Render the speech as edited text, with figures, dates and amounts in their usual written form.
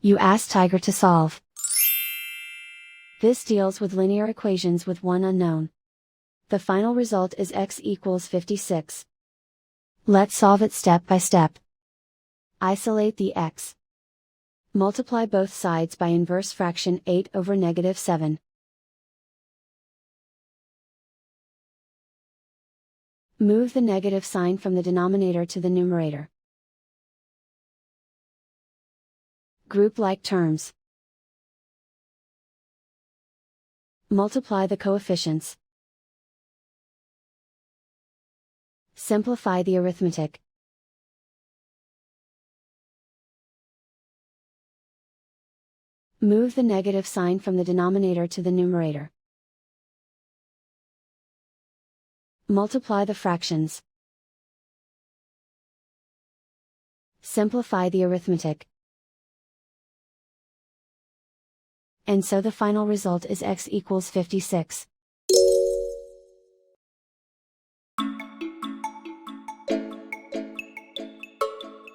You ask Tiger to solve. This deals with linear equations with one unknown. The final result is x equals 56. Let's solve it step by step. Isolate the x. Multiply both sides by inverse fraction 8 over -7. Move the negative sign from the denominator to the numerator. Group like terms. Multiply the coefficients. Simplify the arithmetic. Move the negative sign from the denominator to the numerator. Multiply the fractions. Simplify the arithmetic. And so the final result is x equals 56.